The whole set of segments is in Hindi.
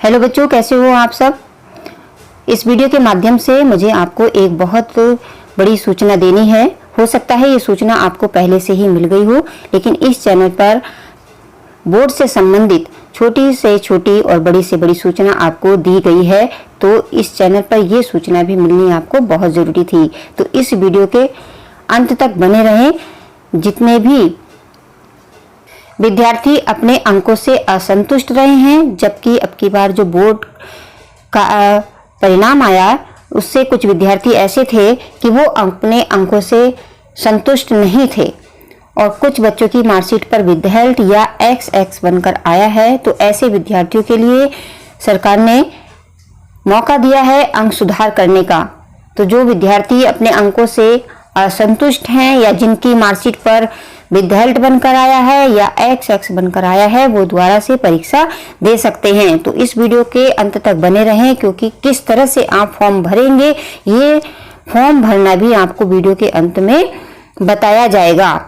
हेलो बच्चों, कैसे हो आप सब। इस वीडियो के माध्यम से मुझे आपको एक बहुत बड़ी सूचना देनी है। हो सकता है ये सूचना आपको पहले से ही मिल गई हो, लेकिन इस चैनल पर बोर्ड से संबंधित छोटी से छोटी और बड़ी से बड़ी सूचना आपको दी गई है, तो इस चैनल पर यह सूचना भी मिलनी आपको बहुत जरूरी थी। तो इस वीडियो के अंत तक बने रहें। जितने भी विद्यार्थी अपने अंकों से असंतुष्ट रहे हैं, जबकि अब की बार जो बोर्ड का परिणाम आया उससे कुछ विद्यार्थी ऐसे थे कि वो अपने अंकों से संतुष्ट नहीं थे और कुछ बच्चों की मार्कशीट पर विदहेल्ट या XX बनकर आया है, तो ऐसे विद्यार्थियों के लिए सरकार ने मौका दिया है अंक सुधार करने का। तो जो विद्यार्थी अपने अंकों से असंतुष्ट हैं या जिनकी मार्कशीट पर विदहेल्ट बनकर आया है या XX बनकर आया है, वो दोबारा से परीक्षा दे सकते हैं। तो इस वीडियो के अंत तक बने रहें, क्योंकि किस तरह से आप फॉर्म भरेंगे, ये फॉर्म भरना भी आपको वीडियो के अंत में बताया जाएगा।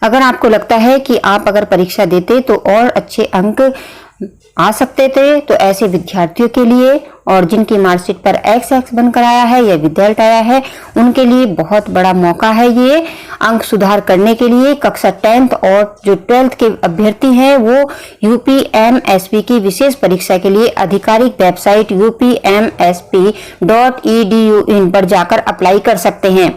अगर आपको लगता है कि आप अगर परीक्षा देते तो और अच्छे अंक आ सकते थे, तो ऐसे विद्यार्थियों के लिए और जिनकी मार्कशीट पर XX बनकर आया है या विदहेल्ट आया है, उनके लिए बहुत बड़ा मौका है ये अंक सुधार करने के लिए। कक्षा 10th और जो 12th के अभ्यर्थी हैं वो UPMSP की विशेष परीक्षा के लिए आधिकारिक वेबसाइट upmsp.edu पर जाकर अप्लाई कर सकते हैं।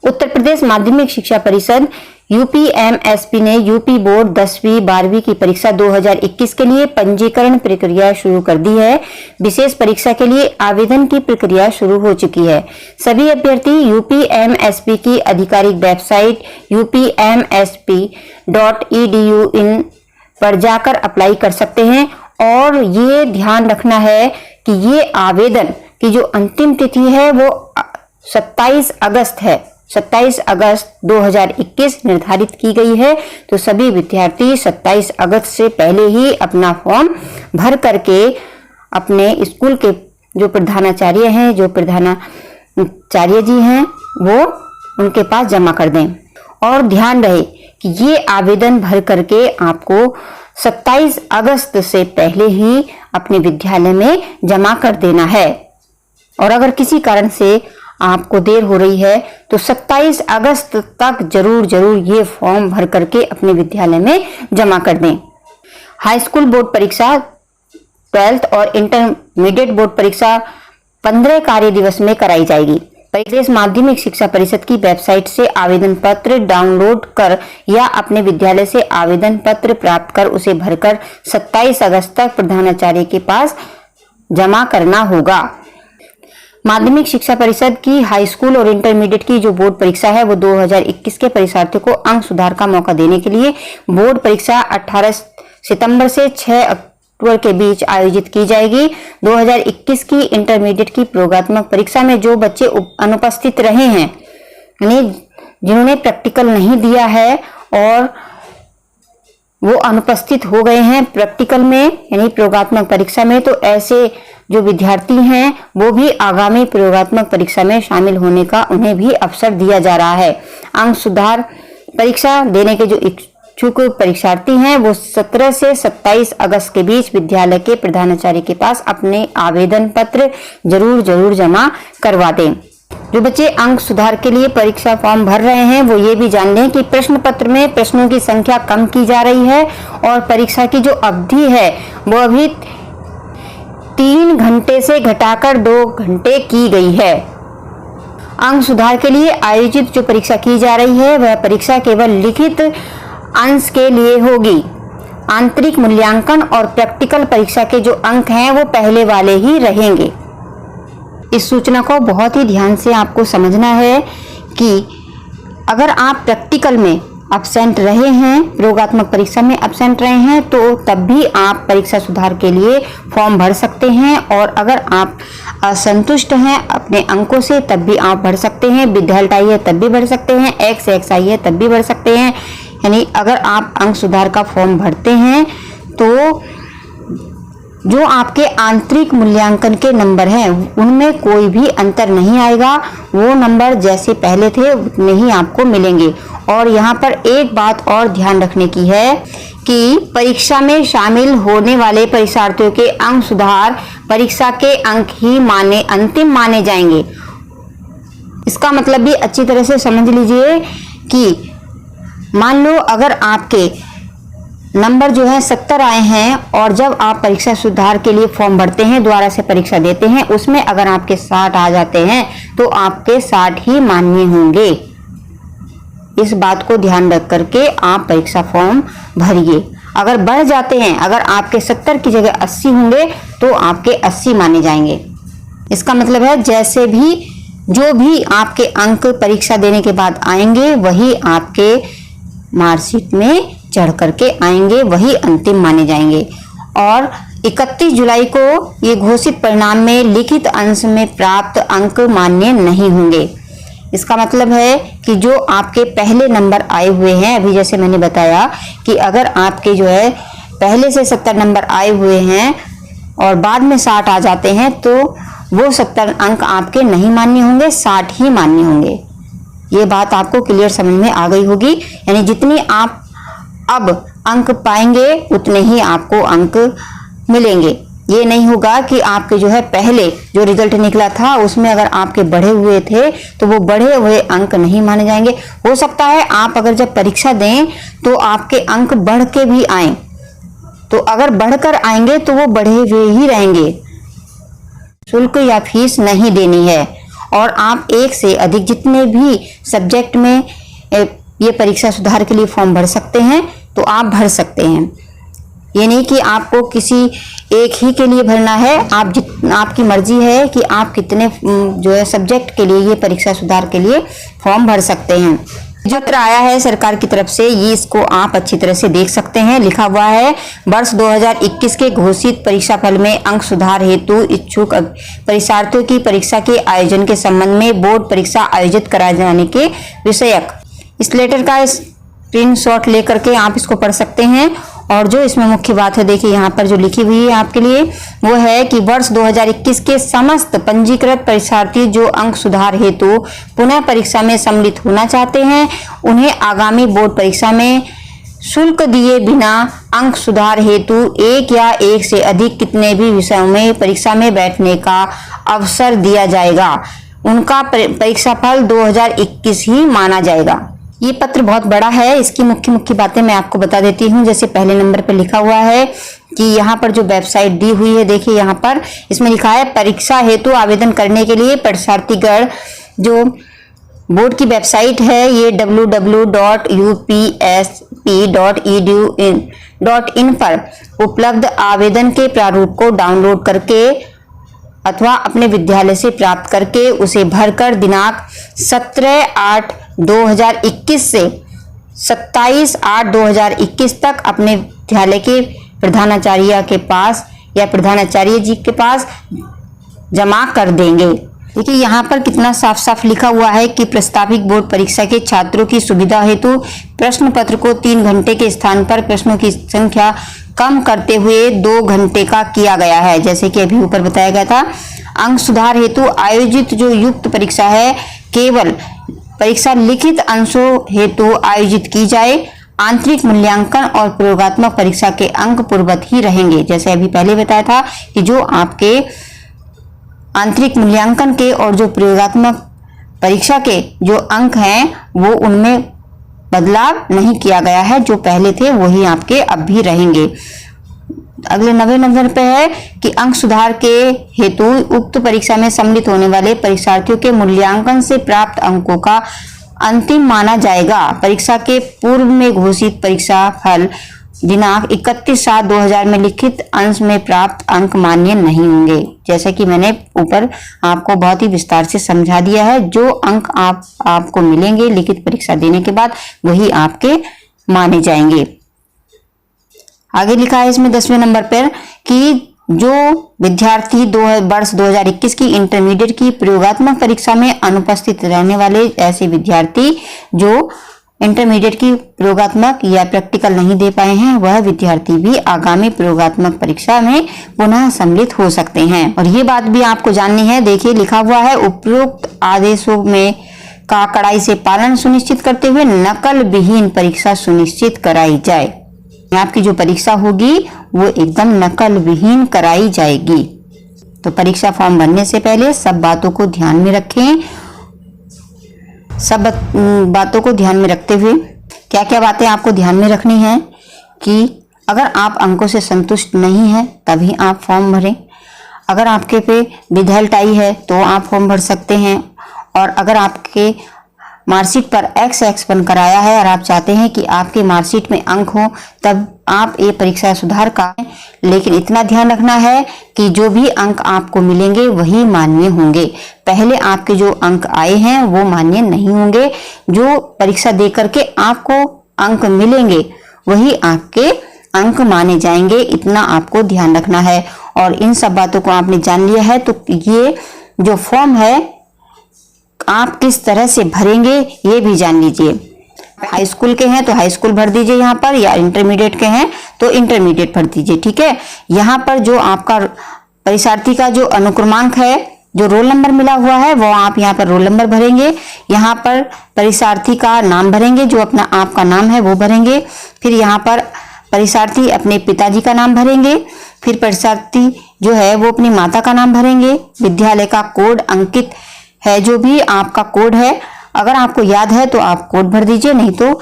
उत्तर प्रदेश माध्यमिक शिक्षा परिषद UPMSP ने यूपी बोर्ड 10वीं 12वीं की परीक्षा 2021 के लिए पंजीकरण प्रक्रिया शुरू कर दी है। विशेष परीक्षा के लिए आवेदन की प्रक्रिया शुरू हो चुकी है। सभी अभ्यर्थी UPMSP की आधिकारिक वेबसाइट upmsp.edu पर जाकर अप्लाई कर सकते हैं। और ये ध्यान रखना है कि ये आवेदन की जो अंतिम तिथि है वो 27 अगस्त है। 27 अगस्त 2021 निर्धारित की गई है। तो सभी विद्यार्थी 27 अगस्त से पहले ही अपना फॉर्म भर करके अपने स्कूल के जो प्रधानाचार्य हैं, जो प्रधानाचार्य जी हैं, वो उनके पास जमा कर दें। और ध्यान रहे कि ये आवेदन भर करके आपको 27 अगस्त से पहले ही अपने विद्यालय में जमा कर देना है। और अगर किसी कारण से आपको देर हो रही है तो 27 अगस्त तक जरूर ये फॉर्म भर करके अपने विद्यालय में जमा कर दें। हाई स्कूल बोर्ड परीक्षा 12th और इंटरमीडिएट बोर्ड परीक्षा 15 कार्य दिवस में कराई जाएगी। प्रदेश माध्यमिक शिक्षा परिषद की वेबसाइट से आवेदन पत्र डाउनलोड कर या अपने विद्यालय से आवेदन पत्र प्राप्त कर उसे भरकर 27 अगस्त तक प्रधानाचार्य के पास जमा करना होगा। माध्यमिक शिक्षा परिषद की हाई स्कूल और इंटरमीडिएट की जो बोर्ड परीक्षा है वो 2021 के परीक्षार्थियों को अंक सुधार का मौका देने के लिए बोर्ड परीक्षा 18 सितंबर से 6 अक्टूबर के बीच आयोजित की जाएगी। 2021 की इंटरमीडिएट की प्रयोगात्मक परीक्षा में जो बच्चे अनुपस्थित रहे हैं, यानी जिन्होंने प्रैक्टिकल नहीं दिया है और वो अनुपस्थित हो गए हैं प्रैक्टिकल में यानी प्रयोगात्मक परीक्षा में, तो ऐसे जो विद्यार्थी हैं वो भी आगामी प्रयोगात्मक परीक्षा में शामिल होने का उन्हें भी अवसर दिया जा रहा है। अंक सुधार परीक्षा देने के जो इच्छुक परीक्षार्थी हैं वो 17 से 27 अगस्त के बीच विद्यालय के प्रधानाचार्य के पास अपने आवेदन पत्र जरूर जमा करवा दें। जो बच्चे अंक सुधार के लिए परीक्षा फॉर्म भर रहे हैं वो ये भी जान लें कि प्रश्न पत्र में प्रश्नों की संख्या कम की जा रही है और परीक्षा की जो अवधि है वो अभी 3 घंटे से घटाकर 2 घंटे की गई है। अंक सुधार के लिए आयोजित जो परीक्षा की जा रही है वह परीक्षा केवल लिखित अंश के लिए होगी। आंतरिक मूल्यांकन और प्रैक्टिकल परीक्षा के जो अंक हैं वो पहले वाले ही रहेंगे। इस सूचना को बहुत ही ध्यान से आपको समझना है कि अगर आप प्रैक्टिकल में अब्सेंट रहे हैं, प्रयोगात्मक परीक्षा में अब्सेंट रहे हैं, तो तब भी आप परीक्षा सुधार के लिए फॉर्म भर सकते हैं। और अगर आप असंतुष्ट हैं अपने अंकों से तब भी आप भर सकते हैं। विदहेल्ट आई है तब भी भर सकते हैं, XX आई है तब भी भर सकते हैं। यानी अगर आप अंक सुधार का फॉर्म भरते हैं तो जो आपके आंतरिक मूल्यांकन के नंबर हैं उनमें कोई भी अंतर नहीं आएगा। वो नंबर जैसे पहले थे उतने ही आपको मिलेंगे। और यहाँ पर एक बात और ध्यान रखने की है कि परीक्षा में शामिल होने वाले परीक्षार्थियों के अंक सुधार परीक्षा के अंक ही अंतिम माने जाएंगे। इसका मतलब भी अच्छी तरह से समझ लीजिए कि मान लो अगर आपके नंबर जो है 70 आए हैं और जब आप परीक्षा सुधार के लिए फॉर्म भरते हैं, दोबारा से परीक्षा देते हैं, उसमें अगर आपके 60 आ जाते हैं तो आपके 60 ही मान्य होंगे। इस बात को ध्यान रख करके आप परीक्षा फॉर्म भरिए। अगर बढ़ जाते हैं, अगर आपके 70 की जगह 80 होंगे तो आपके 80 माने जाएंगे। इसका मतलब है जैसे भी जो भी आपके अंक परीक्षा देने के बाद आएंगे वही आपके मार्कशीट में चढ़ करके आएंगे, वही अंतिम माने जाएंगे। और 31 जुलाई को ये घोषित परिणाम में लिखित अंश में प्राप्त अंक मान्य नहीं होंगे। इसका मतलब है कि जो आपके पहले नंबर आए हुए हैं, अभी जैसे मैंने बताया कि अगर आपके जो है पहले से 70 नंबर आए हुए हैं और बाद में 60 आ जाते हैं तो वो 70 अंक आपके नहीं मान्य होंगे, 60 ही मान्य होंगे। ये बात आपको क्लियर समझ में आ गई होगी। यानी जितनी आप अब अंक पाएंगे उतने ही आपको अंक मिलेंगे। ये नहीं होगा कि आपके जो है पहले जो रिजल्ट निकला था उसमें अगर आपके बढ़े हुए थे तो वो बढ़े हुए अंक नहीं माने जाएंगे। हो सकता है आप अगर जब परीक्षा दें तो आपके अंक बढ़ के भी आए, तो अगर बढ़कर आएंगे तो वो बढ़े हुए ही रहेंगे। शुल्क या फीस नहीं देनी है और आप एक से अधिक जितने भी सब्जेक्ट में ये परीक्षा सुधार के लिए फॉर्म भर सकते हैं तो आप भर सकते हैं। ये नहीं कि आपको किसी एक ही के लिए भरना है, आपकी मर्जी है कि आप कितने जो है सब्जेक्ट के लिए ये परीक्षा सुधार के लिए फॉर्म भर सकते हैं। जो पत्र आया है सरकार की तरफ से, ये इसको आप अच्छी तरह से देख सकते हैं। लिखा हुआ है वर्ष 2021 के घोषित परीक्षा फल में अंक सुधार हेतु इच्छुक परीक्षार्थियों की परीक्षा के आयोजन के संबंध में बोर्ड परीक्षा आयोजित कराए जाने के विषयक इस लेटर का स्क्रीनशॉट लेकर के आप इसको पढ़ सकते हैं। और जो इसमें मुख्य बात है, देखिए यहाँ पर जो लिखी हुई है आपके लिए वो है कि वर्ष 2021 के समस्त पंजीकृत परीक्षार्थी जो अंक सुधार हेतु पुनः परीक्षा में सम्मिलित होना चाहते हैं उन्हें आगामी बोर्ड परीक्षा में शुल्क दिए बिना अंक सुधार हेतु एक या एक से अधिक कितने भी विषयों में परीक्षा में बैठने का अवसर दिया जाएगा। उनका परीक्षा फल 2021 ही माना जाएगा। ये पत्र बहुत बड़ा है, इसकी मुख्य बातें मैं आपको बता देती हूँ। जैसे पहले नंबर पर लिखा हुआ है कि यहाँ पर जो वेबसाइट दी हुई है, देखिए यहाँ पर इसमें लिखा है परीक्षा हेतु आवेदन करने के लिए परीक्षार्थीगण जो बोर्ड की वेबसाइट है ये www.upsp.edu.in पर उपलब्ध आवेदन के प्रारूप को डाउनलोड करके अथवा अपने विद्यालय से प्राप्त करके उसे भरकर दिनांक 17/8/2021 से 27/8/2021 तक अपने विद्यालय के प्रधानाचार्य के पास या प्रधानाचार्य जी के पास जमा कर देंगे। देखिए यहाँ पर कितना साफ साफ लिखा हुआ है कि प्रस्तावित बोर्ड परीक्षा के छात्रों की सुविधा हेतु प्रश्न पत्र को 3 घंटे के स्थान पर प्रश्नों की संख्या कम करते हुए 2 घंटे का किया गया है। जैसे कि अभी ऊपर बताया गया था, अंक सुधार हेतु आयोजित जो युक्त परीक्षा है केवल परीक्षा लिखित अंशों हेतु आयोजित की जाए। आंतरिक मूल्यांकन और प्रयोगात्मक परीक्षा के अंक पूर्ववत ही रहेंगे। जैसे अभी पहले बताया था कि जो आपके आंतरिक मूल्यांकन के और जो प्रयोगात्मक परीक्षा के जो अंक हैं वो उनमें बदलाव नहीं किया गया है, जो पहले थे वही आपके अब भी रहेंगे। अगले 90 नंबर पे है कि अंक सुधार के हेतु उक्त परीक्षा में सम्मिलित होने वाले परीक्षार्थियों के मूल्यांकन से प्राप्त अंकों का अंतिम माना जाएगा। परीक्षा के पूर्व में घोषित परीक्षा फल दिनांक 31/7/2000 में लिखित अंश में प्राप्त अंक मान्य नहीं होंगे। जैसे कि मैंने ऊपर आपको बहुत ही विस्तार से समझा दिया है, जो अंक आपको मिलेंगे लिखित परीक्षा देने के बाद वही आपके माने जाएंगे। आगे लिखा है इसमें 10वें नंबर पर कि जो विद्यार्थी वर्ष 2021 की इंटरमीडिएट की प्रयोगात्मक परीक्षा में अनुपस्थित रहने वाले ऐसे विद्यार्थी जो इंटरमीडिएट की प्रयोगात्मक या प्रैक्टिकल नहीं दे पाए हैं, वह विद्यार्थी भी आगामी प्रयोगात्मक परीक्षा में पुनः सम्मिलित हो सकते हैं। और ये बात भी आपको जाननी है। देखिए लिखा हुआ है उपरोक्त आदेशों में का कड़ाई से पालन सुनिश्चित करते हुए नकल विहीन परीक्षा सुनिश्चित कराई जाए। आपकी जो परीक्षा होगी वो एकदम नकल विहीन कराई जाएगी। तो परीक्षा फॉर्म भरने से पहले सब बातों को ध्यान में रखें। सब बातों को ध्यान में रखते हुए क्या क्या बातें आपको ध्यान में रखनी है कि अगर आप अंकों से संतुष्ट नहीं हैं तभी आप फॉर्म भरें। अगर आपके पे विदहेल्ट आई है तो आप फॉर्म भर सकते हैं। और अगर आपके मार्कशीट पर XX बनकर आया है और आप चाहते हैं कि आपके मार्कशीट में अंक हो तब आप ये परीक्षा सुधार का, लेकिन इतना ध्यान रखना है कि जो भी अंक आपको मिलेंगे वही मान्य होंगे। पहले आपके जो अंक आए हैं वो मान्य नहीं होंगे। जो परीक्षा दे करके आपको अंक मिलेंगे वही आपके अंक माने जाएंगे। इतना आपको ध्यान रखना है। और इन सब बातों को आपने जान लिया है तो ये जो फॉर्म है आप किस तरह से भरेंगे ये भी जान लीजिए। हाई स्कूल के हैं तो हाई स्कूल भर दीजिए यहाँ पर, या इंटरमीडिएट के हैं तो इंटरमीडिएट भर दीजिए। ठीक है, यहाँ पर जो आपका परीक्षार्थी का जो अनुक्रमांक है, जो रोल नंबर मिला हुआ है, वो आप यहाँ पर रोल नंबर भरेंगे। यहाँ पर परीक्षार्थी का नाम भरेंगे, जो अपना आपका नाम है वो भरेंगे। फिर यहाँ पर परीक्षार्थी अपने पिताजी का नाम भरेंगे। फिर परीक्षार्थी जो है वो अपनी माता का नाम भरेंगे। विद्यालय का कोड अंकित है, जो भी आपका कोड है, अगर आपको याद है तो आप कोड भर दीजिए, नहीं तो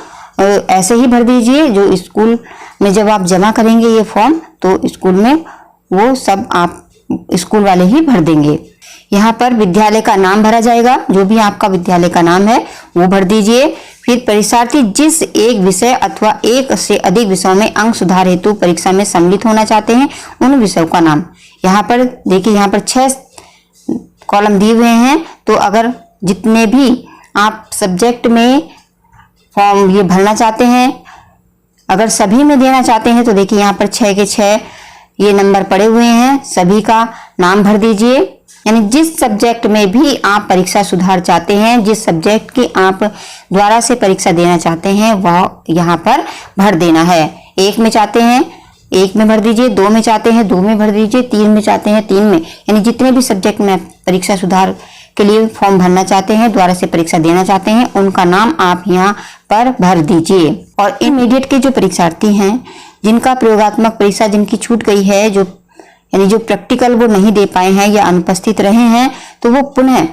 ऐसे ही भर दीजिए। जो स्कूल में जब आप जमा करेंगे ये फॉर्म तो स्कूल में वो सब आप स्कूल वाले ही भर देंगे। यहाँ पर विद्यालय का नाम भरा जाएगा, जो भी आपका विद्यालय का नाम है वो भर दीजिए। फिर परीक्षार्थी जिस एक विषय अथवा एक से अधिक विषयों में अंक सुधार हेतु परीक्षा में सम्मिलित होना चाहते हैं उन विषयों का नाम। यहाँ पर देखिए, यहाँ पर 6 कॉलम दिए हुए हैं। तो अगर जितने भी आप सब्जेक्ट में फॉर्म ये भरना चाहते हैं, अगर सभी में देना चाहते हैं तो देखिए यहाँ पर 6 के 6 ये नंबर पड़े हुए हैं, सभी का नाम भर दीजिए। यानी जिस सब्जेक्ट में भी आप परीक्षा सुधार चाहते हैं, जिस सब्जेक्ट की आप द्वारा से परीक्षा देना चाहते हैं वह यहाँ पर भर देना है। 1 में चाहते हैं 1 में भर दीजिए, 2 में चाहते हैं 2 में भर दीजिए, 3 में चाहते हैं 3 में। यानी जितने भी सब्जेक्ट में परीक्षा सुधार के लिए फॉर्म भरना चाहते हैं, द्वारा से परीक्षा देना चाहते हैं, उनका नाम आप यहाँ पर भर दीजिए। और इंटरमीडिएट के जो परीक्षार्थी हैं जिनका प्रयोगात्मक परीक्षा जिनकी छूट गई है, जो यानी जो प्रैक्टिकल वो नहीं दे पाए हैं या अनुपस्थित रहे हैं, तो वो पुनः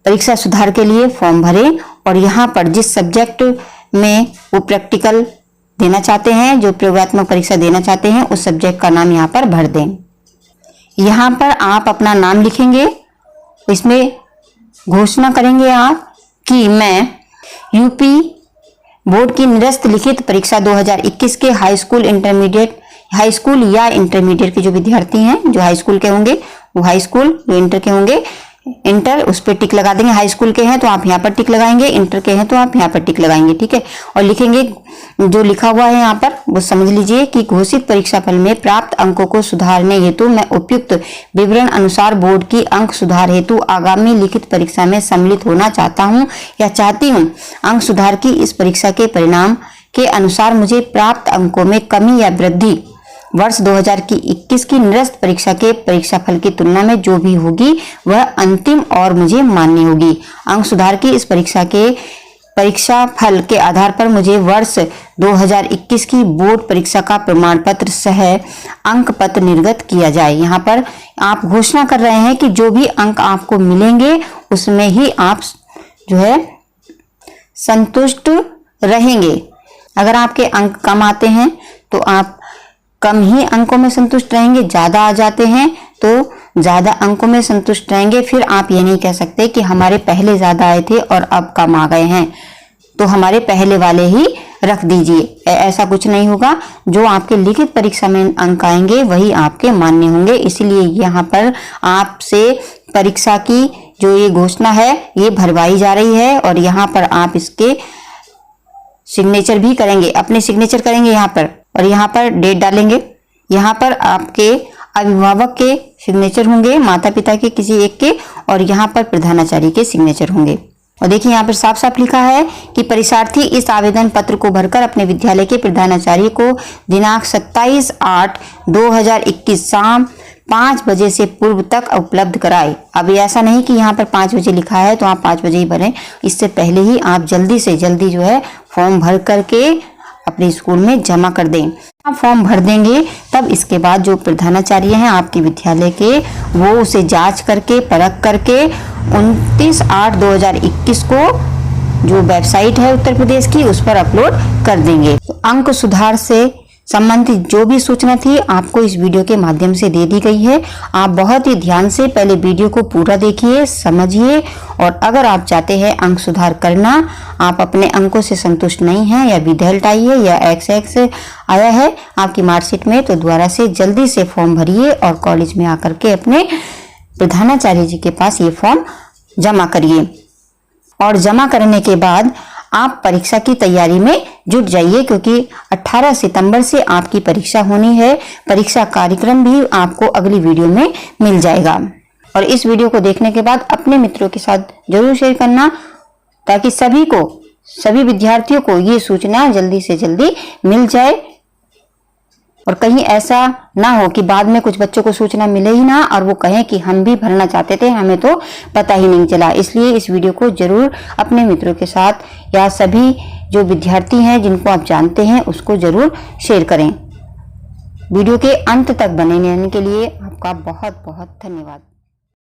परीक्षा सुधार के लिए फॉर्म भरें। और यहाँ पर जिस सब्जेक्ट में वो प्रैक्टिकल देना चाहते हैं, जो प्रयोगात्मक परीक्षा देना चाहते हैं, उस सब्जेक्ट का नाम यहाँ पर भर दें। यहाँ पर आप अपना नाम लिखेंगे, इसमें घोषणा करेंगे आप कि मैं यूपी बोर्ड की निरस्त लिखित परीक्षा 2021 के हाई स्कूल या इंटरमीडिएट के जो विद्यार्थी हैं, जो हाई स्कूल के होंगे वो हाई स्कूल, जो इंटर के होंगे इंटर, उस पर टिक लगा देंगे। हाई स्कूल के हैं तो आप यहाँ पर टिक लगाएंगे, इंटर के हैं तो आप यहाँ पर टिक लगाएंगे। ठीक है, और लिखेंगे जो लिखा हुआ है यहाँ पर वो समझ लीजिए कि घोषित परीक्षाफल में प्राप्त अंकों को सुधारने हेतु मैं उपयुक्त विवरण अनुसार बोर्ड की अंक सुधार हेतु आगामी लिखित परीक्षा में सम्मिलित होना चाहता हूँ या चाहती हूँ। अंक सुधार की इस परीक्षा के परिणाम के अनुसार मुझे प्राप्त अंकों में कमी या वृद्धि वर्ष 2021 की निरस्त परीक्षा के परीक्षाफल की तुलना में जो भी होगी वह अंतिम और मुझे मान्य होगी। अंक सुधार की इस परीक्षा के परीक्षाफल के आधार पर मुझे वर्ष 2021 की बोर्ड परीक्षा का प्रमाण पत्र सह अंक पत्र निर्गत किया जाए। यहाँ पर आप घोषणा कर रहे हैं कि जो भी अंक आपको मिलेंगे उसमें ही आप जो है संतुष्ट रहेंगे। अगर आपके अंक कम आते हैं तो आप कम ही अंकों में संतुष्ट रहेंगे, ज्यादा आ जाते हैं तो ज्यादा अंकों में संतुष्ट रहेंगे। फिर आप ये नहीं कह सकते कि हमारे पहले ज्यादा आए थे और अब कम आ गए हैं तो हमारे पहले वाले ही रख दीजिए, ऐसा कुछ नहीं होगा। जो आपके लिखित परीक्षा में अंक आएंगे वही आपके मान्य होंगे। इसीलिए यहाँ पर आपसे परीक्षा की जो ये घोषणा है ये भरवाई जा रही है और यहाँ पर आप इसके सिग्नेचर भी करेंगे, अपने सिग्नेचर करेंगे यहाँ पर और यहाँ पर डेट डालेंगे। यहाँ पर आपके अभिभावक के सिग्नेचर होंगे, माता पिता के किसी एक के, और यहाँ पर प्रधानाचार्य के सिग्नेचर होंगे। और देखिए यहाँ पर साफ साफ लिखा है कि परीक्षार्थी इस आवेदन पत्र को भरकर अपने विद्यालय के प्रधानाचार्य को दिनांक 27/8/2021 शाम 5 बजे से पूर्व तक उपलब्ध कराए। अब ऐसा नहीं कि यहाँ पर 5 बजे लिखा है तो आप 5 बजे ही भरें, इससे पहले ही आप जल्दी से जल्दी जो है फॉर्म भर करके अपने स्कूल में जमा कर दें। आप फॉर्म भर देंगे तब इसके बाद जो प्रधानाचार्य हैं आपके विद्यालय के, वो उसे जांच करके परख करके 29/8/2021 को जो वेबसाइट है उत्तर प्रदेश की उस पर अपलोड कर देंगे। तो अंक सुधार से संबंधित जो भी सूचना थी आपको इस वीडियो के माध्यम से दे दी गई है। आप बहुत ही ध्यान से पहले वीडियो को पूरा देखिए, समझिए, और अगर आप चाहते हैं अंक सुधार करना, आप अपने अंकों से संतुष्ट नहीं हैं या विधेयक आई है या XX आया है आपकी मार्कशीट में, तो दोबारा से जल्दी से फॉर्म भरिए और कॉलेज में आकर के अपने प्रधानाचार्य जी के पास ये फॉर्म जमा करिए। और जमा करने के बाद आप परीक्षा की तैयारी में जुट जाइए, क्योंकि 18 सितंबर से आपकी परीक्षा होनी है। परीक्षा कार्यक्रम भी आपको अगली वीडियो में मिल जाएगा। और इस वीडियो को देखने के बाद अपने मित्रों के साथ जरूर शेयर करना, ताकि सभी विद्यार्थियों को ये सूचना जल्दी से जल्दी मिल जाए, और कहीं ऐसा ना हो कि बाद में कुछ बच्चों को सूचना मिले ही ना और वो कहें कि हम भी भरना चाहते थे, हमें तो पता ही नहीं चला। इसलिए इस वीडियो को जरूर अपने मित्रों के साथ या सभी जो विद्यार्थी हैं जिनको आप जानते हैं उसको जरूर शेयर करें। वीडियो के अंत तक बने रहने के लिए आपका बहुत बहुत धन्यवाद।